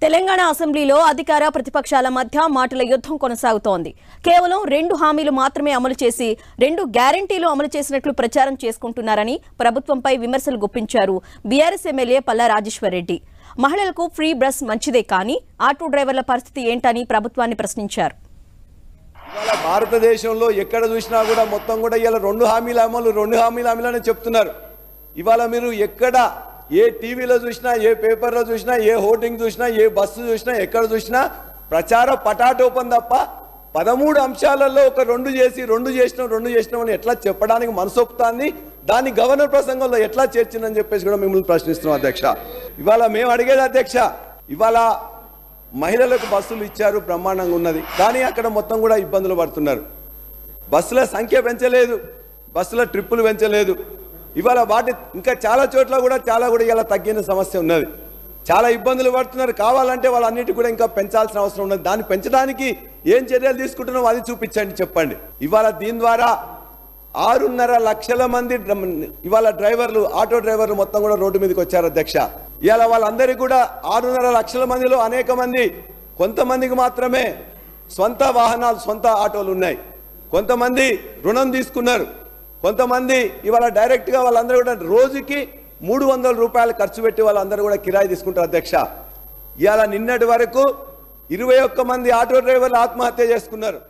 తెలంగాణ అసెంబ్లీలో అధికార ప్రతిపక్షాల మధ్య మాటల యుద్ధం కొనసాగుతోంది. కేవలం 2 హామీలు మాత్రమే అమలు చేసి 2 గ్యారెంటీలు అమలు చేసినట్లు ప్రచారం చేసుకుంటున్నారని ప్రభుత్వంపై విమర్శలు గుప్పించారు బీఆర్ఎస్ ఎమ్మెల్యే పల్లా రాజేశ్వర్ రెడ్డి. మహిళలకు ఫ్రీ బస్ మంచిదే కానీ ఆటో డ్రైవర్ల పరిస్థితి ఏంటని ప్రభుత్వాన్ని ప్రశ్నించారు. భారతదేశంలో ఎక్కడ చూసినా కూడా మొత్తం కూడా ఇలా 2 హామీల అమలు అని చెప్తున్నారు. ఇవాళ మీరు ఎక్కడ ఏ టీవీలో చూసినా, ఏ పేపర్లో చూసినా, ఏ హోర్డింగ్ చూసినా, ఏ బస్సు చూసినా, ఎక్కడ చూసినా ప్రచార పటాటోపం తప్ప 13 అంశాలలో ఒక 2 చేసినాం అని ఎట్లా చెప్పడానికి మనసొప్పుతాన్ని దాన్ని గవర్నర్ ప్రసంగంలో ఎట్లా చేర్చిందని చెప్పేసి కూడా మిమ్మల్ని ప్రశ్నిస్తున్నాం అధ్యక్ష. ఇవాళ మేము అడిగేది అధ్యక్ష, ఇవాళ మహిళలకు బస్సులు ఇచ్చారు, బ్రహ్మాండంగా ఉన్నది, కానీ అక్కడ మొత్తం కూడా ఇబ్బందులు పడుతున్నారు. బస్సుల సంఖ్య పెంచలేదు, బస్సుల ట్రిప్పులు పెంచలేదు. ఇవాళ వాటి ఇంకా చాలా చోట్ల కూడా ఇలా తగ్గిన సమస్య ఉన్నది. చాలా ఇబ్బందులు పడుతున్నారు. కావాలంటే వాళ్ళన్నిటి కూడా ఇంకా పెంచాల్సిన అవసరం ఉన్నది. దాన్ని పెంచడానికి ఏం చర్యలు తీసుకుంటున్నామో అది చూపించండి, చెప్పండి. ఇవాళ దీని ద్వారా 6.5 లక్షల మంది ఇవాళ డ్రైవర్లు, ఆటో డ్రైవర్లు మొత్తం కూడా రోడ్డు మీదకి వచ్చారు అధ్యక్ష. ఇవాళ వాళ్ళందరికీ కూడా 6.5 లక్షల మందిలో అనేక మంది, కొంతమందికి మాత్రమే సొంత వాహనాలు, సొంత ఆటోలు ఉన్నాయి, కొంతమంది రుణం తీసుకున్నారు, కొంతమంది ఇవాళ డైరెక్ట్గా వాళ్ళందరూ కూడా రోజుకి 300 రూపాయలు ఖర్చు పెట్టి వాళ్ళందరూ కూడా కిరాయి తీసుకుంటారు అధ్యక్ష. ఇవాళ నిన్నటి వరకు 21 మంది ఆటో డ్రైవర్లు ఆత్మహత్య చేసుకున్నారు.